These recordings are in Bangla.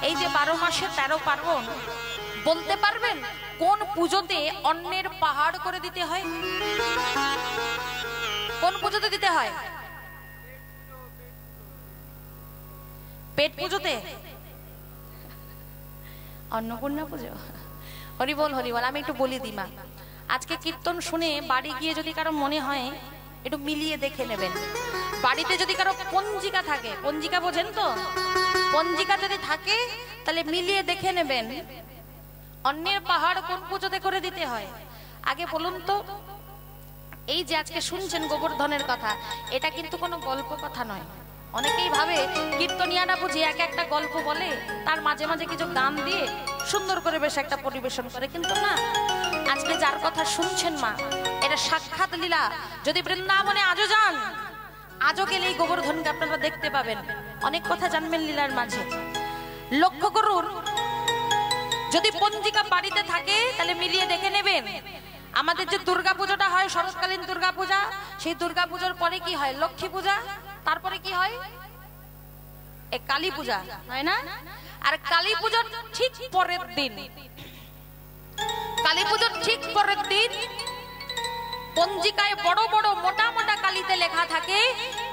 এই যে 12 মাসে 13 পার্বণ, বলতে পারবেন কোন পুজোতে অন্নের পাহাড় করে দিতে হয়? কোন পুজোতে দিতে হয়? পেট পুজোতে, অন্নপূর্ণা পুজো। হরিবল হরিবল। আমি একটু বলি দিমা, আজকে কীর্তন শুনে বাড়ি গিয়ে যদি কারো মনে হয় একটু মিলিয়ে দেখে নেবেন। বাড়িতে যদি কারো পঞ্জিকা থাকে, পঞ্জিকা বোঝেন তো, পঞ্জিকা যদি থাকে তাহলে মিলিয়ে দেখে নেবেন অন্যের পাহাড় কোন পুজোতে করে দিতে হয়। আগে বলুন তো, এই যে আজকে শুনছেন গোবর্ধনের কথা, এটা কিন্তু কোনো গল্প কথা নয়। অনেকেই ভাবে কীর্তনিয়ারা বুঝি এক একটা গল্প বলে, তার মাঝে মাঝে কিছু গান দিয়ে সুন্দর করে বেশ একটা পরিবেশন করে, কিন্তু না। আজকে যার কথা শুনছেন মা, এটা সাক্ষাৎ লীলা। যদি বৃন্দাবনে আজও যান, আজও গেলে এই গোবর্ধনকে আপনারা দেখতে পাবেন, অনেক কথা জানবেন লীলার মাঝে। লক্ষ্য করুন, যদি পঞ্জিকা বাড়িতে থাকে তাহলে মিলিয়ে দেখে নেবেন। আমাদের যে দুর্গা পুজোটা হয়, শরৎকালীন দুর্গা পূজা, সেই দুর্গা পুজোর পরে কি হয়? লক্ষ্মী পূজা। তারপরে কি হয়? কালী পূজা, হয় না? আর কালী পূজার ঠিক পরের দিন, কালী পূজার ঠিক পরের দিন পঞ্জিকায় বড় বড় মোটা মোটা কালিতে লেখা থাকে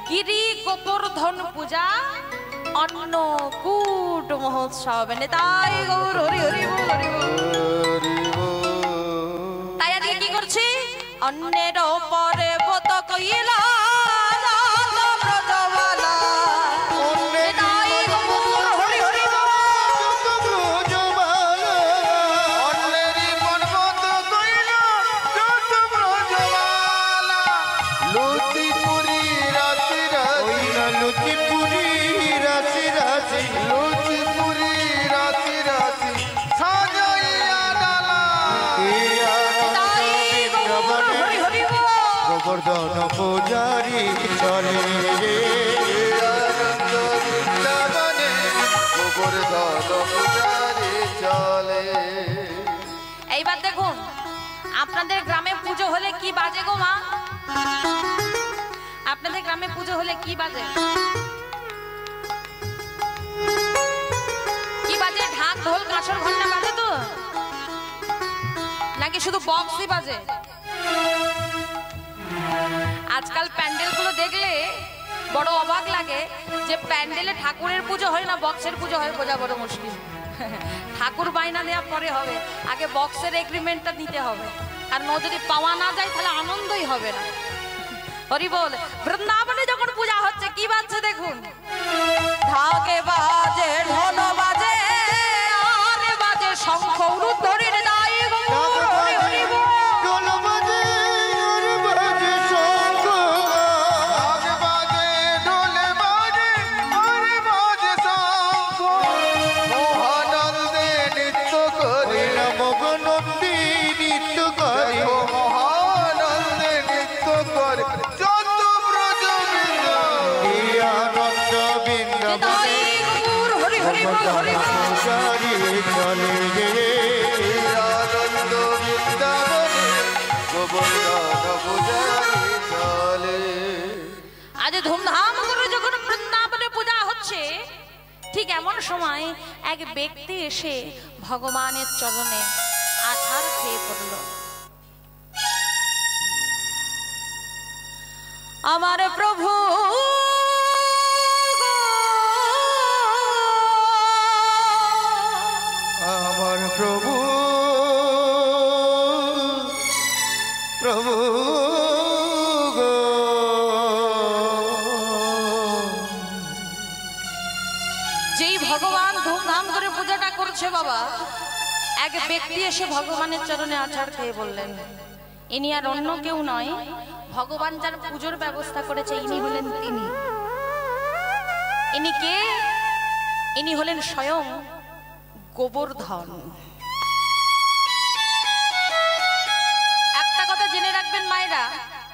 গিরি গোবর্ধন পূজা অন্নকূট মহোৎসব। তাই গৌর হরি হরি বল, হরি বল। তাই আজকে কি করছি? অন্যের পরে বত কইলা গোবর্ধন পূজারি চলে, গোবর্ধন পূজারি চলে। এইবার দেখুন, আপনাদের গ্রামে পুজো হলে কি বাজে গো মা? আপনাদের গ্রামে পুজো হলে কি বাজে? কি বাজে? ঢাক ঢোল কাঁসর ঘন্টা বাজে তো, নাকি শুধু বক্সই বাজে? আজকাল প্যান্ডেল গুলো দেখলে বড় অবাক লাগে যে প্যান্ডেলে ঠাকুরের পুজো হয় না বক্সের পুজো হয়, বোঝা বড় মুশকিল। ঠাকুর বাইনা দেওয়া পরে হবে, আগে বক্সের এগ্রিমেন্টটা নিতে হবে, আর যদি পাওয়া না যায় তাহলে আনন্দই হবে না। হরি বল। বৃন্দাবনে যখন পূজা হচ্ছে কি বাজছে দেখুন, ঢাকে বাজে, ঢোল বাজে, আর বাজে শঙ্খ উরুধ্বনির দাই গৌর হরি হরি বল। আজ ধুমধাম করে যখন বৃন্দাবনে পূজা হচ্ছে, ঠিক এমন সময় এক ব্যক্তি এসে ভগবানের চরণে আছাড় খেয়ে পড়ল। আমার প্রভু, আমার প্রভু, প্রভু গো, যেই ভগবান ধুমধাম করে পূজাটা করছে বাবা, এক ব্যক্তি এসে ভগবানের চরণে আছাড় খেয়ে বললেন, ইনি আর অন্য কেউ নয়, ভগবান যার পুজোর ব্যবস্থা করেছে ইনি হলেন তিনি। ইনি কে? ইনি হলেন স্বয়ং গোবর্ধন। একটা কথা জেনে রাখবেন মায়েরা,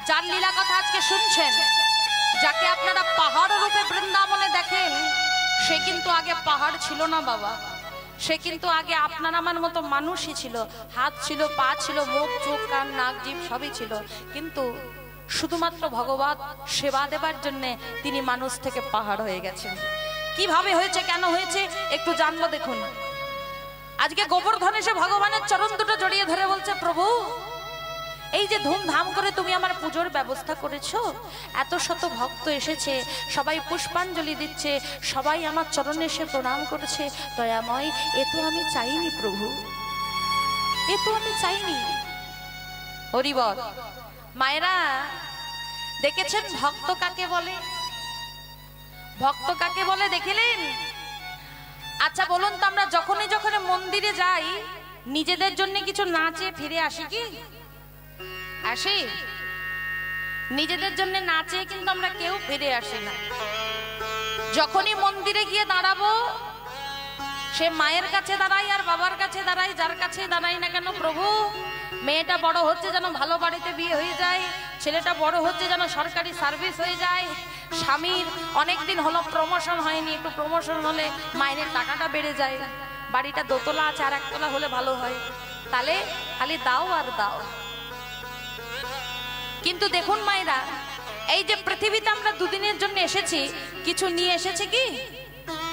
যার লীলা কথা আজকে শুনছেন, যাকে আপনারা পাহাড় রূপে বৃন্দাবনে দেখেন, সে কিন্তু আগে পাহাড় ছিল না বাবা। সে কিন্তু আগে আপনার আমার মতো মানুষই ছিল, হাত ছিল, পা ছিল, মুখ চোখ কান নাক জিভ সবই ছিল, কিন্তু শুধুমাত্র ভগবান সেবা দেবার জন্য তিনি মানুষ থেকে পাহাড় হয়ে গেছেন। কিভাবে হয়েছে, কেন হয়েছে একটু জানবো। দেখুন, আজকে গোবর্ধন এসে ভগবানের চরণ দুটো জড়িয়ে ধরে বলছে, প্রভু এই যে ধুমধাম করে তুমি আমার পুজোর ব্যবস্থা করেছো, এত শত ভক্ত এসেছে, সবাই পুষ্পাঞ্জলি দিচ্ছে, সবাই আমার চরণে এসে প্রণাম করেছে, দয়াময় এ তো আমি চাইনি প্রভু, এ তো আমি চাইনি। হরিবল। মায়েরা দেখেছেন ভক্ত কাকে বলে? ভক্ত কাকে বলে দেখিলেন? আচ্ছা বলুন তো, আমরা যখনই যখন মন্দিরে যাই নিজেদের জন্য কিছু না চেয়ে ফিরে আসি কি? আসি? নিজেদের জন্য না চেয়ে কিন্তু আমরা কেউ ফিরে আসি না। যখনই মন্দিরে গিয়ে দাঁড়াবো, সে মায়ের কাছে দাঁড়াই আর বাবার কাছে দাঁড়াই, যার কাছে দাঁড়াই না কেন, প্রভু মেয়েটা বড় হচ্ছে যেন ভালো বাড়িতে বিয়ে হয়ে যায়, ছেলেটা বড় হচ্ছে যেন সরকারি সার্ভিস হয়ে যায়, স্বামীর অনেকদিন হলো প্রমোশন হয়নি, একটু প্রমোশন হলে মাইনের টাকাটা বেড়ে যায়, বাড়িটা দোতলা আছে আর একতলা হলে ভালো হয়, তাহলে খালি দাও আর দাও। কিন্তু দেখুন মায়েরা, এই যে পৃথিবীতে আমরা দুদিনের জন্য এসেছি, কিছু নিয়ে এসেছি কি?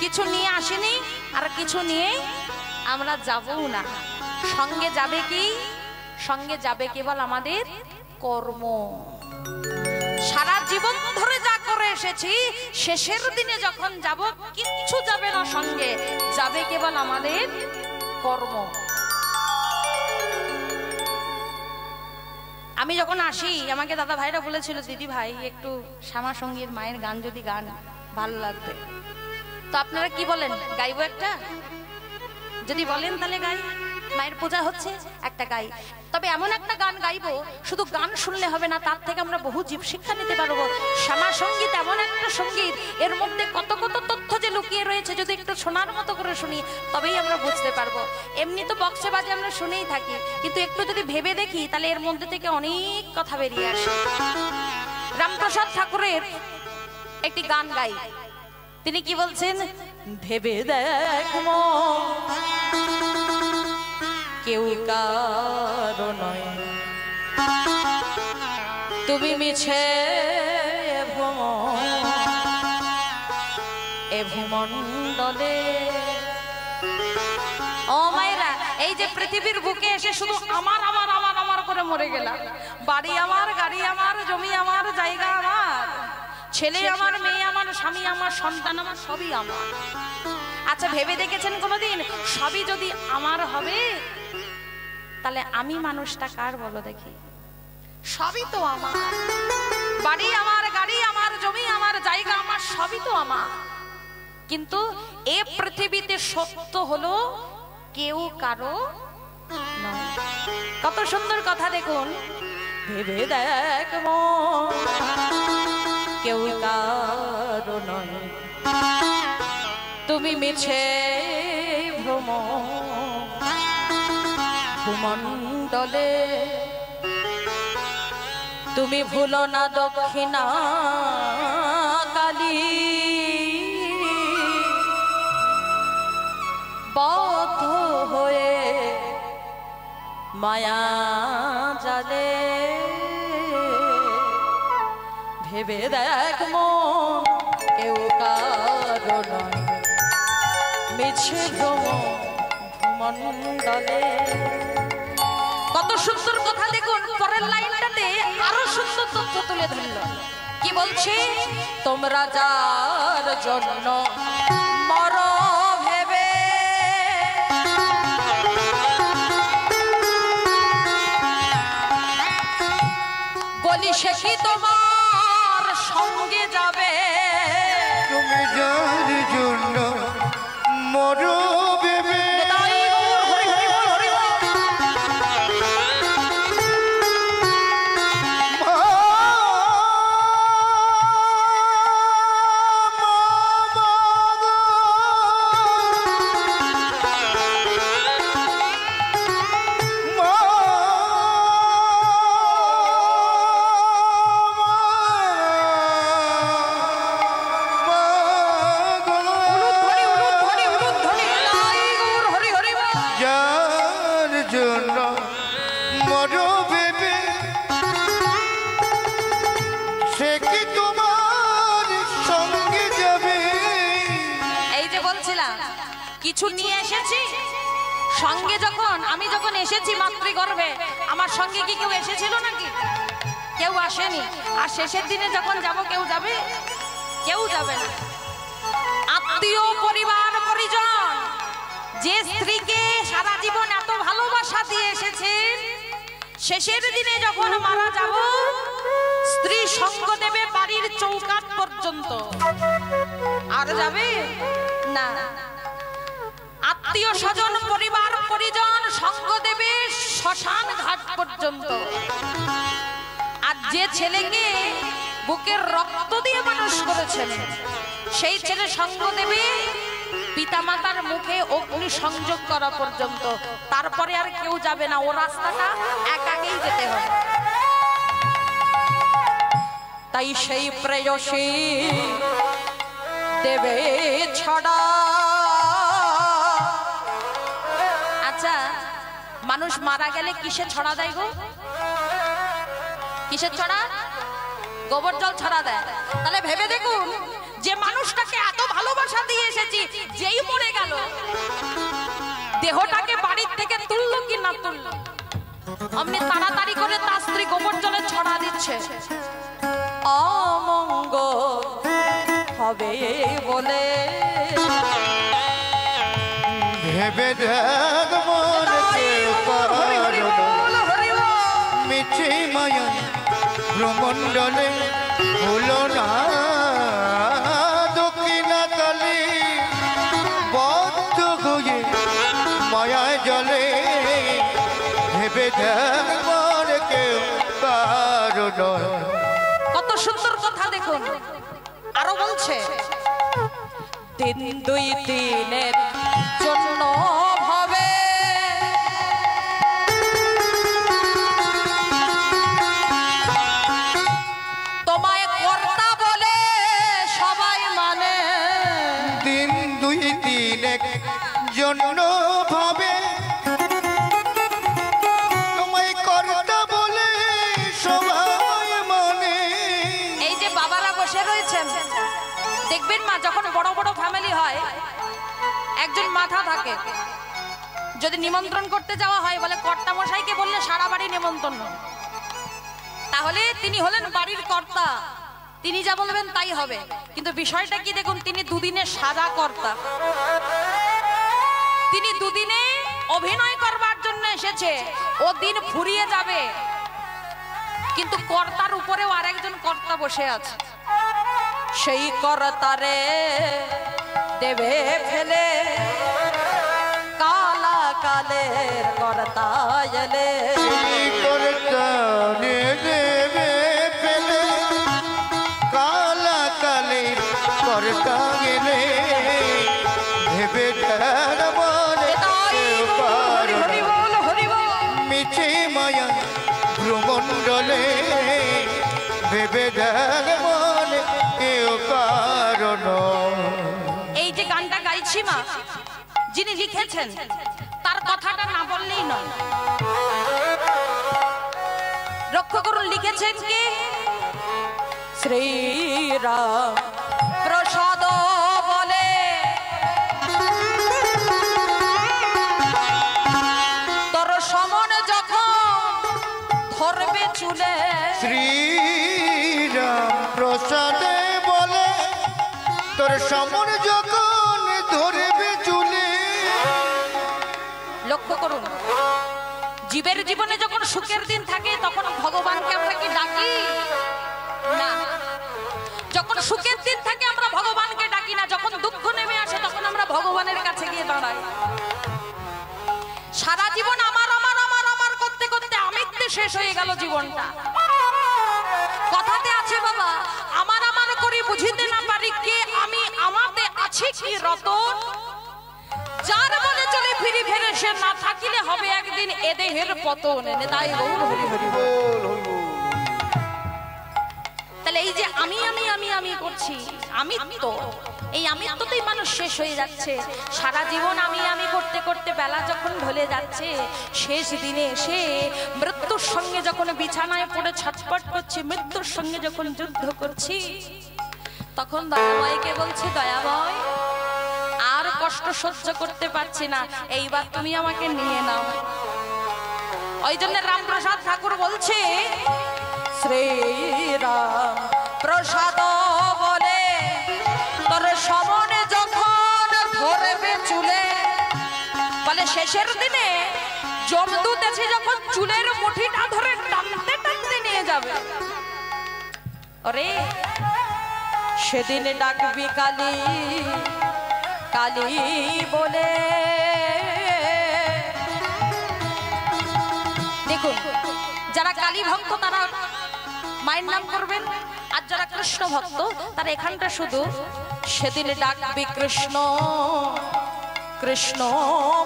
কিছু নিয়ে আসেনি, আর কিছু নিয়ে আমরা যাবও না। সঙ্গে যাবে কি? সঙ্গে যাবে কেবল আমাদের কর্ম। সারা জীবন ধরে যা করে এসেছি, শেষের দিনে যখন যাব কিচ্ছু যাবে না সঙ্গে, যাবে কেবল আমাদের কর্ম। আমি যখন আসি, আমাকে দাদা ভাইরা বলেছিল, দিদি ভাই একটু শ্যামা সঙ্গীর মায়ের গান যদি গান ভালো লাগবে, তো আপনারা কি বলেন, গাইবো একটা? যদি বলেন তাহলে গাই, মায়ের পূজা হচ্ছে একটা গাই। তবে এমন একটা গান গাইবো, শুধু গান শুনলে হবে না, তার থেকে আমরা বহু জীব শিক্ষা নিতে পারবো। শ্যামা সঙ্গীত এমন একটা সঙ্গীত, এর মধ্যে কত কত তথ্য যে লুকিয়ে রয়েছে, যদি একটু শোনার মতো করে শুনি তবেই আমরা বুঝতে পারবো। এমনি তো বক্সে বাজে আমরা শুনেই থাকি, কিন্তু একটু যদি ভেবে দেখি তাহলে এর মধ্যে থেকে অনেক কথা বেরিয়ে আসে। রামপ্রসাদ ঠাকুরের একটি গান গাই, তিনি কি বলছেন? ভেবে দেখ কেউ কারো নয়, তুমি মিছে এ ভূমণ্ডলে। ও মায়েরা, এই যে পৃথিবীর বুকে এসে শুধু আমার আমার আমার আমার করে মরে গেলাম, বাড়ি আমার, গাড়ি আমার, জমি আমার, জায়গা আমার, ছেলে আমার, মেয়ে আমার, স্বামী আমার, সন্তান আমার, সবই আমার। আচ্ছা ভেবে দেখেছেন কোনোদিন, সবই যদি আমার হবে তাহলে আমি মানুষটা কার বলো দেখি? সবই তো আমার, বাড়ি আমার, গাড়ি আমার, জমি আমার, জায়গা আমার, সবই তো আমার। কিন্তু এ পৃথিবীতে সত্য হলো কেউ কারো নয়। কত সুন্দর কথা দেখুন, ভেবে দেখ কেউ কারো নয়, তুমি মিছে ভ্রম ভূমণ্ডলে। তুমি ভুলো না দক্ষিণা কালী, বদ্ধ হয়ে মায়া জালে। ভেবে দেখ মন কেউ কারো নয়, মিছে ভ্রম ভূমণ্ডলে। কত সুন্দর কথা দেখুন, পরের লাইনটাতে আরো সুন্দর তথ্য তুলে ধরল। কি বলছে? তোমরা যার জন্য মর ভেবে, বলি সে কি তোমার সঙ্গে যাবে? তুমি যার জন্য মর ভেবে, কিছু নিয়ে এসেছি সঙ্গে। যখন আমি এসেছি মাতৃগর্ভে, আমার সঙ্গে কি কেউ এসেছিল নাকি? কেউ আসেনি। আর শেষের দিনে যখন যাব, কেউ যাবে? কেউ যাবে না। আত্মীয় পরিবার পরিজন, যে স্ত্রীকে সারা জীবন এত ভালোবাসা দিয়ে এসেছেন, শেষের দিনে যখন মারা যাব, স্ত্রী সঙ্গ দেবে বাড়ির চৌকাঠ পর্যন্ত, আর যাবে না। আত্মীয় স্বজন পরিবার পরিজন সঙ্গ দেবে শ্মশান ঘাট পর্যন্ত। আর যে ছেলেকে বুকের রক্ত দিয়ে মানুষ করেছেন, সেই ছেলে সঙ্গ দেবে পিতামাতার মুখে অগ্নি সংযোগ করা পর্যন্ত। তারপরে আর কেউ যাবে না, ও রাস্তাটা একাকেই যেতে হবে। তাই সেই প্রেয়সী দেবে ছড়া। আচ্ছা, মানুষ মারা গেলে কিসে ছড়া দেয় গো? কিসের ছড়া? গোবর জল ছড়া দেয়। তাহলে ভেবে দেখুন, যে মানুষটাকে এত ভালোবাসা দিয়ে এসেছি, যেই মরে গেল, দেহটাকে বাড়ির থেকে তুললো কি না তুললো? অমনি তাড়াতাড়ি করে তার স্ত্রী গোবর জলে ছড়া দিচ্ছে, অমঙ্গল হবে বলে। ভেবে দেখ মিছে মায়া ভ্রমণ্ডলে হলো না দক্ষিণা কালী বদ্ধ হয়ে মায়া জলে। ভেবে দেখ মর কেউ কারণ। কত সুন্দর কথা দেখুন। আরো বলছে, দিন দুই দিনের জন্য ভাবে তোমায় কর্তা বলে সবাই মানে। দিন দুই দিনের জন্য ভাবে তোমায় কর্তা বলে সবাই মানে। এই যে বাবারা বসে রয়েছেন, দেখবেন মা, যখন বড় বড় ফ্যামিলি হয়, একজন মাথা থাকে। যদি নিমন্ত্রণ করতে যাওয়া হয়, বলে কর্তা মশাইকে বললে সারা বাড়ি নিমন্ত্রণ। তাহলে তিনি হলেন বাড়ির কর্তা, তিনি যা বলবেন তাই হবে। কিন্তু বিষয়টা কি দেখুন, তিনি দুদিনে সাজা কর্তা। তিনি দুদিনে অভিনয় করবার জন্য এসেছে, ও দিন ফুরিয়ে যাবে, কিন্তু কর্তার উপরেও আরেকজন কর্তা বসে আছে। সেই কর্তারে দেবে ফেলে কালা কালের কর্তা এলে। দেবে ফেলে কালা কালের কর্তা গেলে। ভেবে মিছে মায়া ভ্রমণ্ডলে ভেবে দেখ মনে কেউ কারণ। এই যে গানটা গাইছি মা, যিনি লিখেছেন তার কথাটা না বললেই নয়। লক্ষ্য করুন, লিখেছেন কি? শ্রীরাম প্রসাদ বলে তোর সমন যখন ধরবে চুলে। শ্রীরাম প্রসাদে বলে তোর সমন যখন ধরবে চুলে। লক্ষ্য করুন, জীবের জীবনে যখন সুখের দিন থাকে, তখন ভগবানকে আমরা কি ডাকি? না। যখন সুখের দিন থাকে আমরা ভগবানকে ডাকি না, যখন দুঃখ নেমে আসে তখন আমরা ভগবানের কাছে গিয়ে দাঁড়াই। সারা জীবন আমার আমার আমার আমার করতে করতে আমিত্বে শেষ হয়ে গেল জীবনটা। কথাতে আছে বাবা, আমার আমার করি বুঝিতে না পারি কে আমি, আমাতে আছে কি রতন। যার মনে চলে ফিরি ফেরে সে না থাকিলে হবে একদিন এ দেহের পতন। তাই গৌর হরি হরি বল। তাহলে এই যে আমি আমি আমি আমি করছি, আমিত্ব, এই আমিত্বতেই মানুষ শেষ হয়ে যাচ্ছে। সারা জীবন আমি আমি করতে করতে বেলা যখন ঢলে যাচ্ছে, শেষ দিনে এসে মৃত্যুর সঙ্গে যখন বিছানায় পড়ে ছটফট করছি, মৃত্যুর সঙ্গে যখন যুদ্ধ করছি, তখন দয়াময়কে বলছি, দয়াময় আর কষ্ট সহ্য করতে পারছি না, এইবার তুমি আমাকে নিয়ে নাও। ওই জন্য রামপ্রসাদ ঠাকুর বলছে, শ্রীরাম প্রসাদ বলে তোর সমনে যখন ধরবে চুলে, বলে শেষের দিনে যমদূত এসে যখন চুলের মুঠিটা ধরে টানতে টানতে নিয়ে যাবে, ওরে সেদিন ডাকবি কালী কালী বলে। দেখুন, যারা কালী ভক্ত তারা মায়ের নাম করবেন, আর যারা কৃষ্ণ ভক্ত তারা এখানটা শুধু সেদিন ডাকবি কৃষ্ণ কৃষ্ণ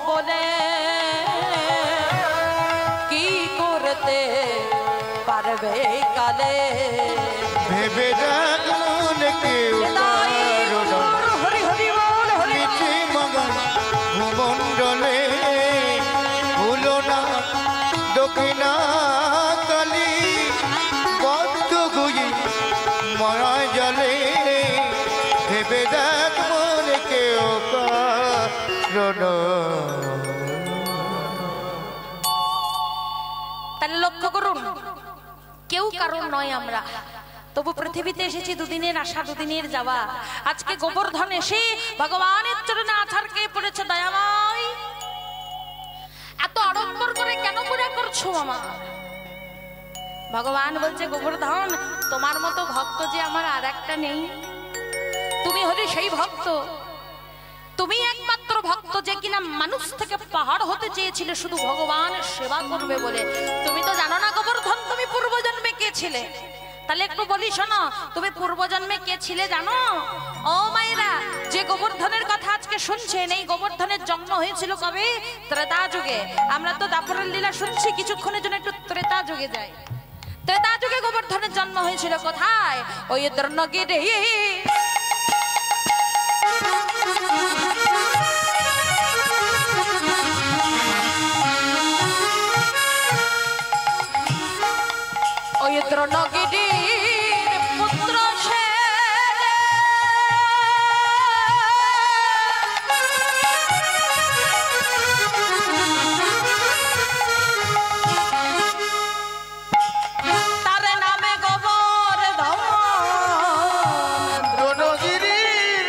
বলে। কি করতে পারবে কালে ভেবে দেখুন কেউ নিচে মগন ভূমণ্ডলে ভুলো না দক্ষিণা কালী বদ্ধ গুই মারা জলে। ভেবে দেখুন কেউ কারণ। তাহলে লক্ষ্য করুন, কেউ কারণ নয় আমরা, তবু পৃথিবীতে এসেছি দুদিনের আশা দুদিনের যাওয়া। আজকে গোবর্ধন এসে ভগবানের চরণে আছাড় খেয়ে পড়েছে, দয়াময় এত আড়ম্বর করে কেন পূজা করছো মামা? ভগবান বলছে, গোবর্ধন তোমার মতো ভক্ত যে আমার আর একটা নেই, তুমি হলে সেই ভক্ত। তুমি একমাত্র ভক্ত যে কিনা মানুষ থেকে পাহাড় হতে চেয়েছিলে শুধু ভগবানের সেবা করবে বলে। তুমি তো জানো না গোবর্ধন তুমি পূর্বজন্মে কে ছিলে? তাহলে একটু বলি শোনো, তুমি পূর্বজন্মে কে ছিলে জানো? ও মায়েরা, যে গোবর্ধনের কথা আজকে শুনছেন, এই গোবর্ধনের জন্ম হয়েছিল কবে? ত্রেতা যুগে। আমরা তো দাপরের লীলা শুনছি, কিছুক্ষণের জন্য একটু ত্রেতা যুগে যাই। ত্রেতা যুগে গোবর্ধনের জন্ম হয়েছিল কোথায়? ওই দ্রোণগিরি। ওই দ্রোণগিরির পুত্র সে, তার নামে গোবর্ধন। দ্রোণগিরির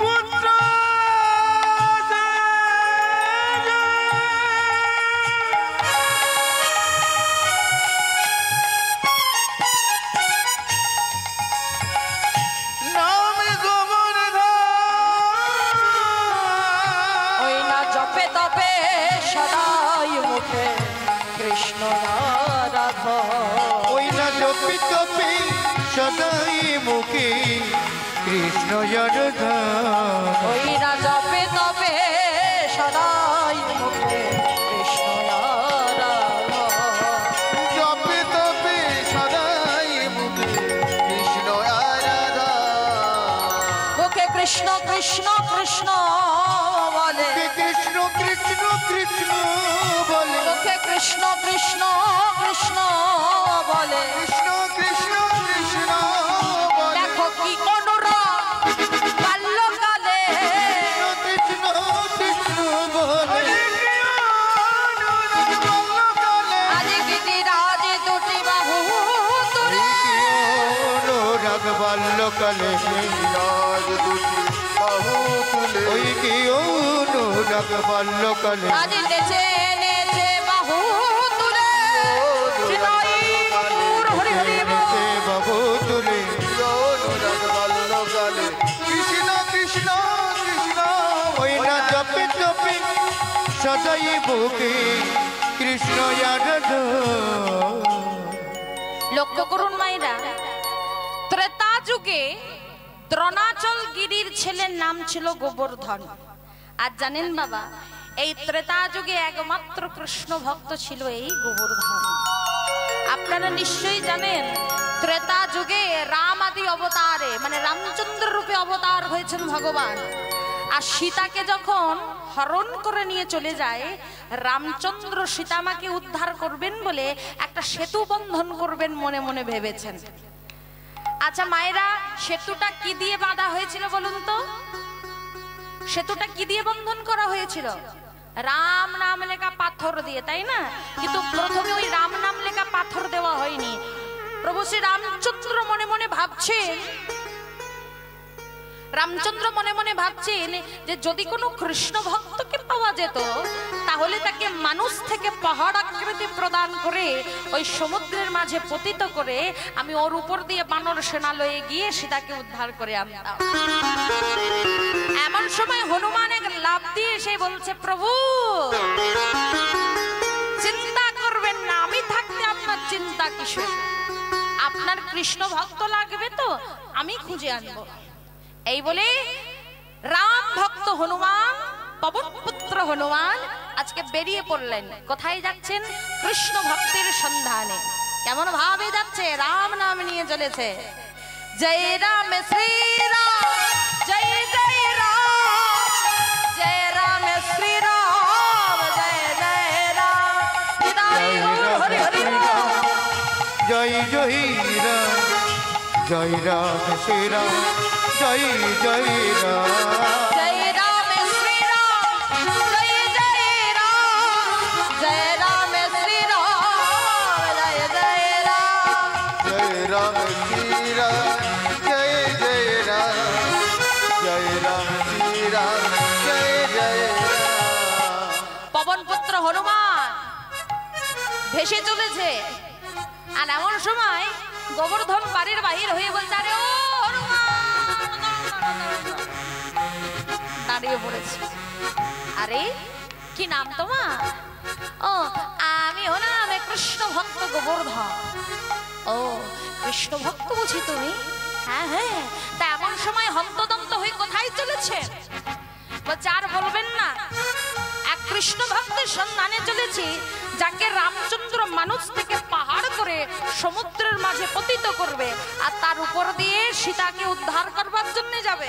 পুত্র সদাই মুখে কৃষ্ণ জড়ধাম। ওই না জপে তবে সদাই মুখে কৃষ্ণ আরাধন। জপে তবে সদাই মুখে কৃষ্ণ আরাধন। মুখে কৃষ্ণ কৃষ্ণ কৃষ্ণ বলে, কৃষ্ণ কৃষ্ণ কৃষ্ণ বলে, মুখে কৃষ্ণ কৃষ্ণ কৃষ্ণ বলে, কৃষ্ণ কৃষ্ণ কৃষ্ণ বলে। দেখো কি অনুরাগ বাল্যকালে, কৃষ্ণ কৃষ্ণ বলে। আজ গিরিরাজ দুটি বাহু তুলে, অনুরাগ বাল্যকালে রাজ দুটি বাহু তুলে। ওই কি অনুরাগ বাল্যকালে আজ নেচে নেচে বাহু তুলে, হরি হরি নেচে বাহু তুলে। অনুরাগ বাল্যকালে কৃষ্ণ কৃষ্ণ কৃষ্ণ। ওই না জপে জপে সদাই বুকে কৃষ্ণ আরাধন। লক্ষ্য করুন মায়েরা, ত্রেতা যুগে দ্রোণাচল গিরির ছেলের নাম ছিল গোবর্ধন। আর জানেন বাবা, এই ত্রেতা যুগে একমাত্র কৃষ্ণ ভক্ত ছিল এই গোবর্ধন। আপনারা নিশ্চয়ই জানেন, ত্রেতা যুগে রাম আদি অবতারে মানে রামচন্দ্র রূপে অবতার হয়েছেন ভগবান। আর সীতাকে যখন হরণ করে নিয়ে চলে যায়, রামচন্দ্র সীতামাকে উদ্ধার করবেন বলে একটা সেতু বন্ধন করবেন মনে মনে ভেবেছেন। আচ্ছা মায়েরা, সেতুটা কি দিয়ে বাঁধা হয়েছিল বলুন তো? সেতুটা কি দিয়ে বন্ধন করা হয়েছিল? রাম নাম লেখা পাথর দিয়ে, তাই না? কিন্তু প্রথমে ওই রাম নাম লেখা পাথর দেওয়া হয়নি। প্রভু শ্রী রামচন্দ্র মনে মনে ভাবছেন, যে যদি কোনো কৃষ্ণ ভক্তকে পাওয়া যেত তাহলে তাকে মানুষ থেকে পাহাড় আকৃতি প্রদান করে ওই সমুদ্রের মাঝে পতিত করে আমি ওর উপর দিয়ে বানর সেনালয়ে গিয়ে সীতাকে উদ্ধার করে আনতাম। এমন সময় হনুমান এক লাফ দিয়ে এসে বলছে, প্রভু চিন্তা করবেন না, আমি থাকতে আপনার চিন্তা কিসের? আপনার কৃষ্ণ ভক্ত লাগবে তো আমি খুঁজে আনবো। এই বলে রাম ভক্ত হনুমান, পবন পুত্র হনুমান আজকে বেরিয়ে পড়লেন। কোথায় যাচ্ছেন? কৃষ্ণ ভক্তের সন্ধানে। কেমন ভাবে যাচ্ছে? রাম নাম নিয়ে চলেছে। জয় রাম শ্রী রাম, জয় জয় রাম, জয় রাম শ্রী রাম, জয় জয় রাম, হরি হরি রাম, জয় জয় রাম, জয় রাম শ্রী রাম, জয় জয় রাম, জয় রাম শ্রী রাম, জয় জয় রাম, জয় রাম শ্রী রাম, জয় জয় রাম, জয় রাম শ্রী রাম, জয় জয় রাম, জয় রাম শ্রী রাম, জয় জয় রাম। পবন পুত্র হনুমান ভেসে চলেছে। আর এমন সময় গোবর্ধন বাড়ির বাহির হয়ে বলছে, আরে ও দাঁড়িয়ে পড়েছে। আরে কি নাম তোমার? ও আমি হলাম কৃষ্ণ ভক্ত গোবর্ধন। ও কৃষ্ণ ভক্ত বুঝি তুমি? হ্যাঁ হ্যাঁ। তা এমন সময় হন্তদন্ত হয়ে কোথায় চলেছে? বলছে আর বলবেন না, এক কৃষ্ণ ভক্তের সন্ধানে চলেছি যাকে রামচন্দ্র মানুষ থেকে পাহাড় করে সমুদ্রের মাঝে পতিত করবে আর তার উপর দিয়ে সীতাকে উদ্ধার করবার জন্য যাবে।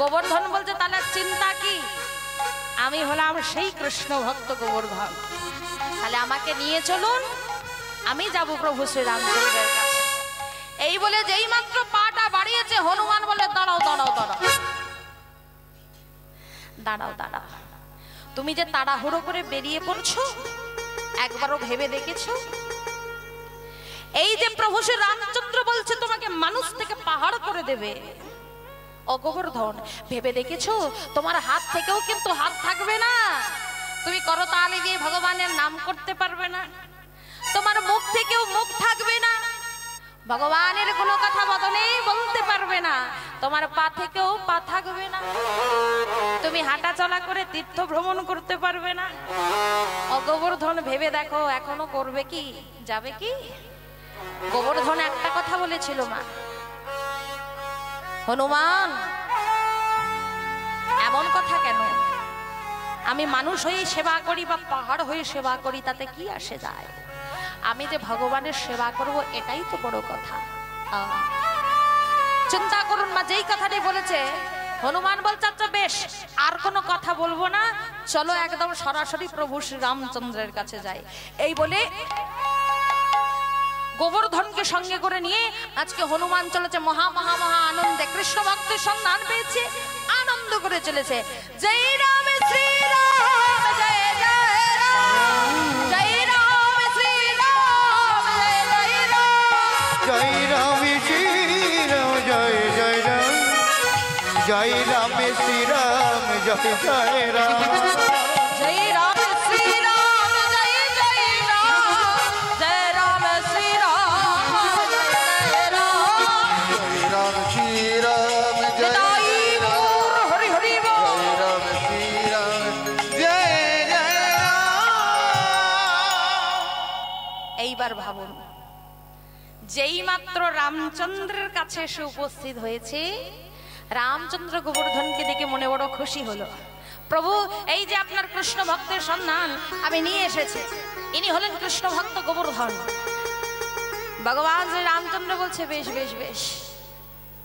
গোবর্ধন বলছে তাহলে চিন্তা কি? আমি হলাম সেই কৃষ্ণ ভক্ত গোবর্ধন, তাহলে আমাকে নিয়ে চলুন, আমি যাব প্রভু শ্রী রামচন্দ্রের কাছে। এই বলে যেই মাত্র পাটা বাড়িয়েছে হনুমান বলে, দাঁড়াও দাঁড়াও দাঁড়াও দাঁড়াও দাঁড়াও, তুমি যে তাড়াহুড়ো করে বেরিয়ে পড়ছো একবারও ভেবে দেখেছো? এই যে প্রভু শ্রী রামচন্দ্র বলছে তোমাকে মানুষ থেকে পাহাড় করে দেবে, ও গোবর্ধন ভেবে দেখেছো তোমার হাত থেকেও কিন্তু হাত থাকবে না, তুমি করতালি দিয়ে ভগবানের নাম করতে পারবে না, তোমার মুখ থেকেও মুখ থাকবে না, ভগবানের কোনো কথা বদলেই বলতে পারবে না, তোমার পা থেকেও পা থাকবে না, তুমি হাঁটা চলা করে তীর্থ ভ্রমণ করতে পারবে না। ও গোবর্ধন ভেবে দেখো এখনো করবে কি? যাবে কি? গোবর্ধন একটা কথা বলেছিল, মা হনুমান এমন কথা কেন? আমি মানুষ হয়ে সেবা করি বা পাহাড় হয়ে সেবা করি তাতে কি আসে যায়? আমি যে ভগবানের সেবা করব এটাই তো বড় কথা। চিন্তা করুন মা, যেই কথাটি বলেছে হনুমান বলছে আচ্ছা বেশ আর কোনো কথা বলবো না, চলো একদম সরাসরি প্রভু শ্রী রামচন্দ্রের কাছে যাই। এই বলে গোবর্ধনকে সঙ্গে করে নিয়ে আজকে হনুমান চলেছে মহা মহা মহা আনন্দে। কৃষ্ণ ভক্তের সন্ধান পেয়েছে, আনন্দ করে চলেছে। জয় রাম শ্রী রাম, জয় জয় রাম, জয় রাম শ্রী রাম, জয় জয় রাম, জয় রাম শ্রী রাম, জয় জয় রাম, জয় রাম শ্রী রাম, জয় জয় রাম, জয় রাম শ্রী রাম, জয় জয় রাম, জয় রাম শ্রী রাম, জয় জয় রাম, জয় রাম শ্রী রাম, জয় জয় রাম, হরি হরি বল। জয় রাম শ্রী রাম, জয় জয় রাম। এইবার ভাবুন, যেই মাত্র রামচন্দ্রের কাছে এসে উপস্থিত হয়েছে, রামচন্দ্র গোবর্ধনকে দেখে মনে বড় খুশি হলো। প্রভু এই যে আপনার কৃষ্ণ ভক্তের সন্ধান আমি নিয়ে এসেছি, ইনি হলেন কৃষ্ণ ভক্ত গোবর্ধন। ভগবান শ্রী রামচন্দ্র বলছে বেশ বেশ বেশ,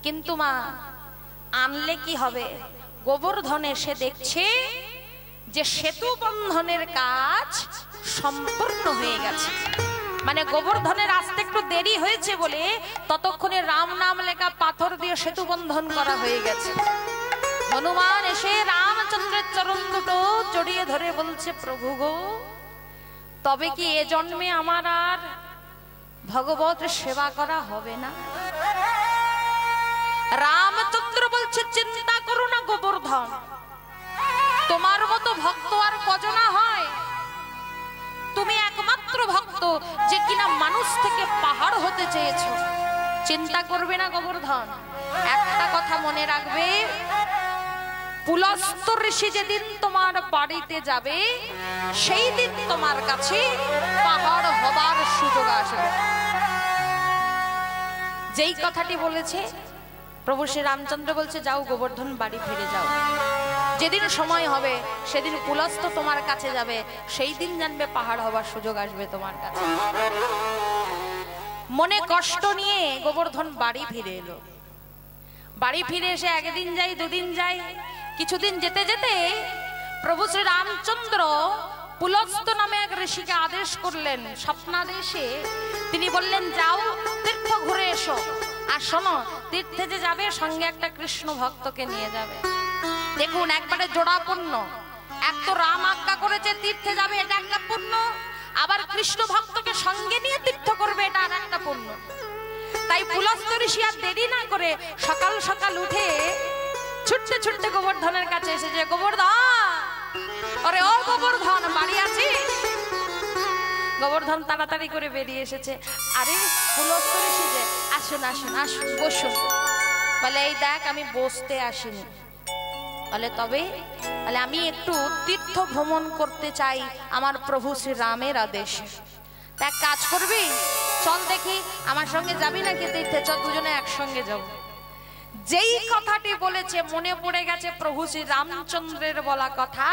কিন্তু মা আনলে কি হবে? গোবর্ধন এসে দেখছে যে সেতু বন্ধনের কাজ সম্পূর্ণ হয়ে গেছে। মানে গোবর্ধনের আসতে একটু দেরি হয়েছে বলে ততক্ষণে রাম নাম লেখা পাথর দিয়ে সেতু বন্ধন করা হয়ে গেছে। হনুমান এসে রামচন্দ্রের চরণ দুটো জড়িয়ে ধরে বলছে, প্রভু গো, তবে কি এ জন্মে আমার আর ভগবত সেবা করা হবে না? রামচন্দ্র বলছে, চিন্তা করো না গোবর্ধন, তোমার মতো ভক্ত আর কজনা হয়? তুমি একমাত্র ভক্ত যে কিনা মানুষ থেকে পাহাড় হতে চেয়েছো। চিন্তা করবে না গোবর্ধন, একটা কথা মনে রাখবে, পুলস্ত্য ঋষি যেদিন তোমার বাড়িতে যাবে সেই দিন তোমার কাছে পাহাড় হবার সুযোগ আসবে। যেই কথাটি বলেছে প্রভু শ্রী রামচন্দ্র বলছে, যাও গোবর্ধন, বাড়ি ফিরে যাও। যেদিন সময় হবে সেদিন পুলস্ত্য তোমার কাছে যাবে, সেই দিন জানবে পাহাড় হবার সুযোগ আসবে তোমার কাছে। মনে কষ্ট নিয়ে গোবর্ধন বাড়ি ফিরে এলো। বাড়ি ফিরে এসে একদিন যাই, দুদিন যাই, কিছুদিন যেতে যেতে প্রভু শ্রী রামচন্দ্র পুলস্ত্য নামে এক ঋষিকে আদেশ করলেন। স্বপ্নাদেশে তিনি বললেন, যাও তীর্থ ঘুরে এসো, আর শোনো, তীর্থে যে যাবে সঙ্গে একটা কৃষ্ণ ভক্তকে নিয়ে যাবে। দেখুন, একবারে জোড়া পুণ্য। এক তো রাম আজ্ঞা করেছে তীর্থে যাবে, এটা একটা পুণ্য, আবার কৃষ্ণ ভক্তকে সঙ্গে নিয়ে তীর্থ করবে, এটা আর একটা পুণ্য। তাই পুলস্ত্য ঋষি আর দেরি না করে সকাল সকাল উঠে ছুটতে ছুটতে গোবর্ধনের কাছে এসেছে। গোবর্ধন, আরে ও গোবর্ধন, বাড়ি আছিস? গোবর্ধন তাড়াতাড়ি করে বেরিয়ে এসেছে। আরে পুলস্ত্য ঋষি যে, আসুন আসুন আসুন, বসুন। বলে, এই দেখ, আমি বসতে আসিনি। বলে, তবে? বলে, আমি একটু তীর্থ ভ্রমণ করতে চাই আমার প্রভু শ্রী রামের আদেশে। তা এক কাজ করবি, চল দেখি, আমার সঙ্গে যাবি নাকি তীর্থে? চল দুজনে একসঙ্গে যাব। যেই কথাটি বলেছে মনে পড়ে গেছে প্রভু শ্রী রামচন্দ্রের বলা কথা,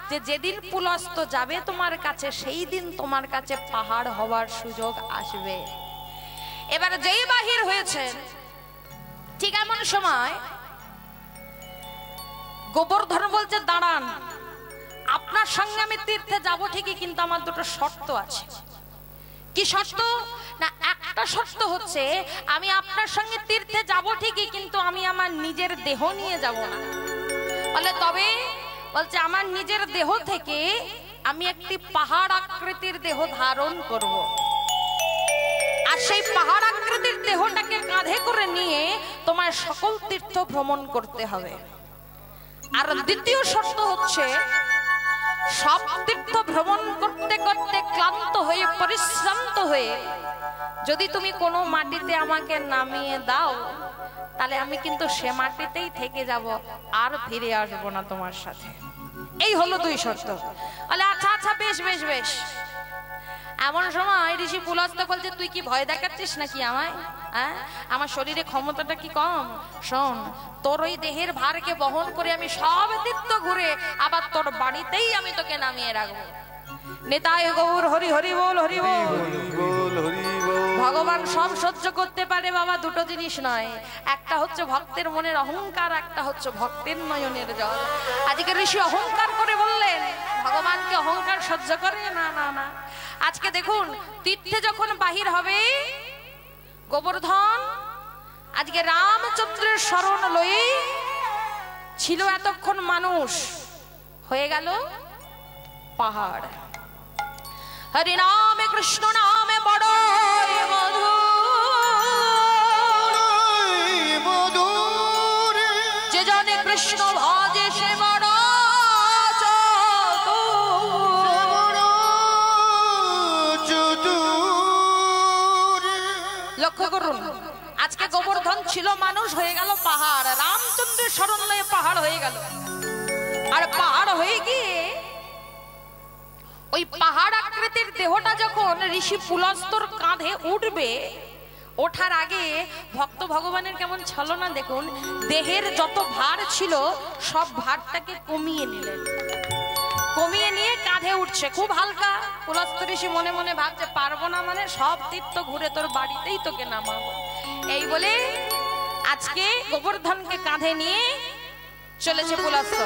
যে যেদিন পুলস্ত্য যাবে তোমার কাছে সেই দিন তোমার কাছে পাহাড় হওয়ার সুযোগ আসবে। এবার যেই বাহির হয়েছে, ঠিক এমন সময় গোবর্ধন বলছে, দাঁড়ান, আপনার সঙ্গে আমি তীর্থে যাব ঠিকই, কিন্তু আমার দুটো শর্ত আছে। কি শর্ত? না, একটা শর্ত হচ্ছে, আমি আপনার সঙ্গে তীর্থে যাব ঠিকই, কিন্তু আমি আমার নিজের দেহ নিয়ে যাব না। বলে, তবে? বলছে, আমার নিজের দেহ থেকে আমি একটি পাহাড় আকৃতির দেহ ধারণ করব, আর সেই পাহাড় আকৃতির দেহটাকে কাঁধে করে নিয়ে তোমার সকল তীর্থ ভ্রমণ করতে হবে। আর দ্বিতীয় শর্ত হচ্ছে, সব তীর্থ ভ্রমণ করতে করতে ক্লান্ত হয়ে পরিশ্রান্ত হয়ে যদি তুমি কোনো মাটিতে আমাকে নামিয়ে দাও, তাহলে আমি কিন্তু সে মাটিতেই থেকে যাব, আর ফিরে আসবো না তোমার সাথে। এই হলো দুই শর্ত। বলে, আচ্ছা আচ্ছা, বেশ বেশ বেশ। এমন সময় ঋষি পুলস্ত্য বলছে, তুই কি ভয় দেখাচ্ছিস নাকি আমায়? হ্যাঁ, আমার শরীরে ক্ষমতাটা কি কম? শোন, তোর ওই দেহের ভারকে বহন করে আমি সব তীর্থ ঘুরে আবার তোর বাড়িতেই আমি তোকে নামিয়ে রাখবো। নেতায় গৌর হরি হরি বল, হরি বল। ভগবান সব সহ্য করতে পারে বাবা, দুটো জিনিস নয়। একটা হচ্ছে ভক্তের মনের অহংকার, একটা হচ্ছে ভক্তের নয়নের জল। আজকে ঋষি অহংকার করে বললেন, ভগবানকে অহংকার সহ্য করে না? না না। আজকে দেখুন, তীর্থে যখন বাহির হবে গোবর্ধন, আজকে রামচন্দ্রের শরণ লয়ে ছিল এতক্ষণ মানুষ, হয়ে গেল পাহাড়। হরি নামে কৃষ্ণ নামে বড় মধুর, যে জনে কৃষ্ণ ভজে সে বড় চতুর। লক্ষ্য করুন, আজকে গোবর্ধন ছিল মানুষ, হয়ে গেল পাহাড়। রামচন্দ্রের শরণ লয়ে পাহাড় হয়ে গেল। আর পাহাড় হয়ে গিয়ে ওই পাহাড় আকৃতির দেহটা যখন ঋষি পুলস্ত্যর কাঁধে উঠবে, ওঠার আগে ভক্ত ভগবানের কেমন ছলনা দেখুন, দেহের যত ভার ছিল সব ভারটাকে কমিয়ে নিলেন। কমিয়ে নিয়ে কাঁধে উঠছে, খুব হালকা। পুলস্ত্য ঋষি মনে মনে ভাবছে, পারবো না মানে? সব তীর্থ ঘুরে তোর বাড়িতেই তোকে নামাবো। এই বলে আজকে গোবর্ধনকে কাঁধে নিয়ে চলেছে পুলস্ত্য।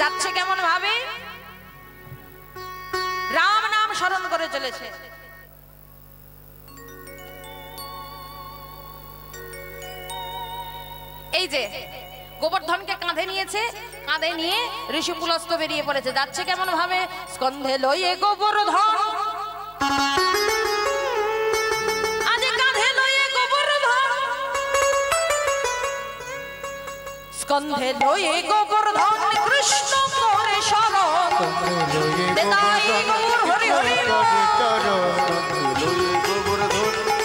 যাচ্ছে কেমন ভাবে? রাম নাম স্মরণ করে চলেছে। এই যে গোবর্ধনকে কাঁধে নিয়েছে, কাঁধে নিয়ে ঋষি পুলস্ত বেরিয়ে পড়েছে। যাচ্ছে কেমন ভাবে, স্কন্ধে লয়ে গোবর্ধন, আজ কাঁধে লয়ে গোবর্ধন, স্কন্ধে লয়ে গোবর্ধন, কৃষ্ণ করে শরণ, বেদাই গৌর হরি হরি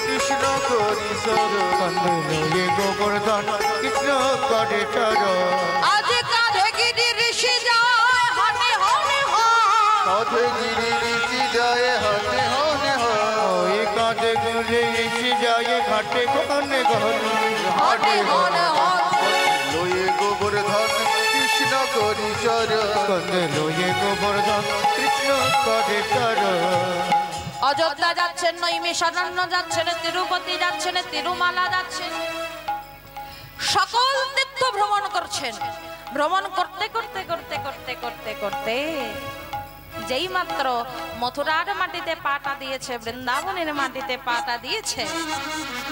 কৃষ্ণ করি শরণ, গোবর্ধন কৃষ্ণ করে শরণ। আজ কাঁধে গিরি ঋষি যায় হাতে হনে কাঁধে গিরি ঋষি যায় হাতে হনে ওই কাঁধে গুঁজে ঋষি যায় ঘাটে ঘনে ঘনে হনে হনে লয়ে গোবর্ধন কৃষ্ণ করি শরণ, কন্দে লয়ে গোবর্ধন কৃষ্ণ করে শরণ। অযোধ্যা যাচ্ছেন, নৈমিষারণ্য যাচ্ছেন, তিরুপতি যাচ্ছেন, তিরুমালা যাচ্ছেন, সকল তীর্থ ভ্রমণ করছেন। ভ্রমণ করতে করতে করতে করতে করতে করতে যেই মাত্র মথুরার মাটিতে পাটা দিয়েছে, বৃন্দাবনের মাটিতে পাটা দিয়েছে,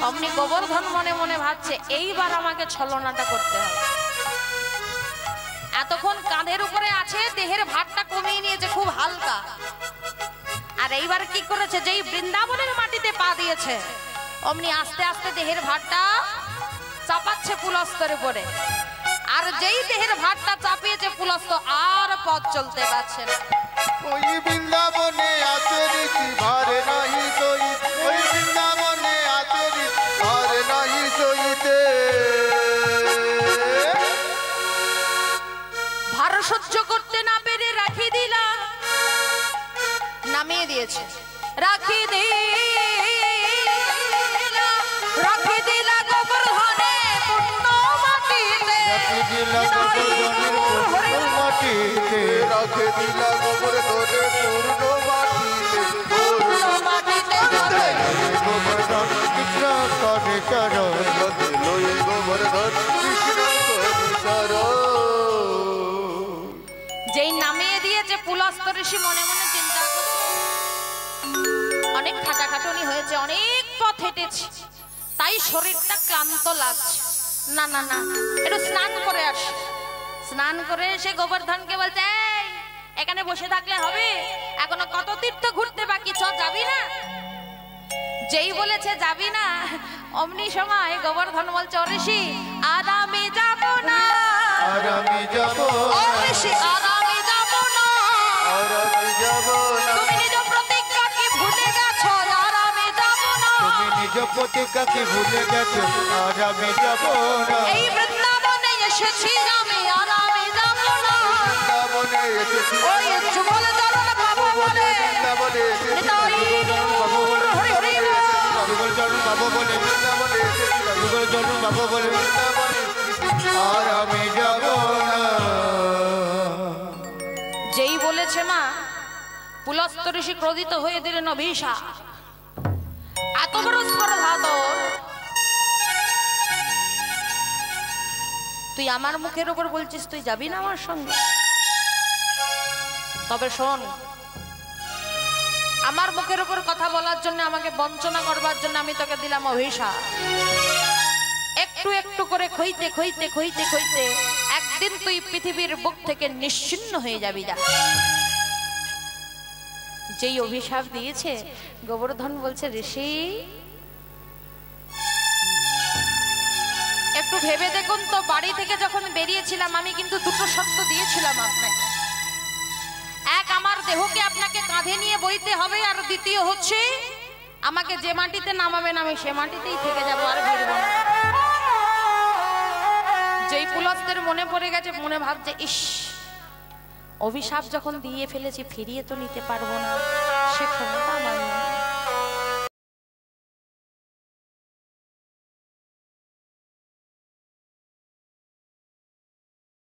অমনি গোবর্ধন মনে মনে ভাবছে এইবার আমাকে ছলনাটা করতে হবে। এতক্ষণ কাঁধের উপরে আছে, দেহের ভারটা কমিয়ে নিয়েছে, খুব হালকা। আর এইবার কি করেছে, যেই বৃন্দাবনের মাটিতে পা দিয়েছে, অমনি আস্তে আস্তে দেহের ভারটা চাপাচ্ছে পুলস্তর উপরে। আর যেই দেহের ভারটা চাপিয়েছে পুলস্ত, আর পথ চলতে পারছে না। ওই বৃন্দাবনে আছে ঋষি ভারে নাহি সহিত, ওই বৃন্দাবনে আছে ঋষি ভারে নাহি সহিতে। ভার সহ্য করতে না পেরে রাখি দিলা, নামিয়ে দিয়েছে, রাখি দিলা, রাখি দিলা গোবর্ধনে পূর্ণ মাটিতে, রাখি দিলা গোবর্ধনের পূর্ণ মাটিতে, রাখে দিলা গোবর্ধনে পূর্ণ মাটিতে, পূর্ণ মাটিতে ধরে। গোবর্ধন কৃষ্ণ করে শরণ। লয়ে গোবর্ধন কৃষ্ণ করি শরণ। যেই নামিয়ে দিয়েছে, পুলস্ত ঋষি মনে মনে চিন্তা করছে, অনেক খাটাখাটুনি হয়েছে, অনেক পথ হেঁটেছি, তাই শরীরটা ক্লান্ত লাগছে। না না না, একটু স্নান করে আস। স্নান করে এসে গোবর্ধনকে বলছে, এই এখানে বসে থাকলে হবে, এখনো কত তীর্থ ঘুরতে বাকি, চ যাবি না? যেই বলেছে যাবি না, অমনি সময় গোবর্ধন বলছে, ও ঋষি আর আমি যাব না, আর আমি যাব ও ঋষি আর আমি যাব না, আর আমি যাব না, তুমি নিজ প্রতিজ্ঞা কি ভুলে গেছো, আর আমি যাব না, তুমি নিজ প্রতিজ্ঞাকে ভুলে গেছো, আর আমি যাব না। এই বৃন্দাবনে এসেছি আমি, আর আমি যাব না, বৃন্দাবনে এসেছি, ওই যুগল চরণ পাবো বলে, বৃন্দাবনে এসেছি, নিতাই গৌর হরি হরি বল। যুগল চরণ পাবো বলে, বৃন্দাবনে এসেছি, যুগল চরণ পাবো বলে, বৃন্দাবনে এসেছি। আর আমি যাব না। যেই বলেছে মা, পুলস্ত ঋষি ক্রোধিত হয়ে দিলেন অভিশাপ। এত বড় স্পর্ধা তোর, তুই আমার মুখের উপর বলছিস তুই যাবি না আমার সঙ্গে? তবে শোন, আমার মুখের উপর কথা বলার জন্য, আমাকে বঞ্চনা করবার জন্য আমি তোকে দিলাম অভিশাপ। একটু একটু করে খইতে খইতে খইতে খইতে একদিন তুই পৃথিবীর বুক থেকে নিশ্চিহ্ন হয়ে যাবি। যা। যেই অভিশাপ দিয়েছে, গোবর্ধন বলছে, ঋষি একটু ভেবে দেখুন তো, বাড়ি থেকে যখন বেরিয়েছিলাম আমি কিন্তু দুটো শর্ত দিয়েছিলাম আপনাকে। এক, আমার দেহকে আপনাকে কাঁধে নিয়ে বইতে হবে, আর দ্বিতীয় হচ্ছে আমাকে যে মাটিতে নামাবেন আমি সে মাটিতেই থেকে যাবো, আর ফিরবো না। যেই পুলস্তের মনে পড়ে গেছে, মনে ভাবছে, ইস, অভিশাপ যখন দিয়ে ফেলেছি ফিরিয়ে তো নিতে পারবো না, সে ক্ষমতা আমার নেই।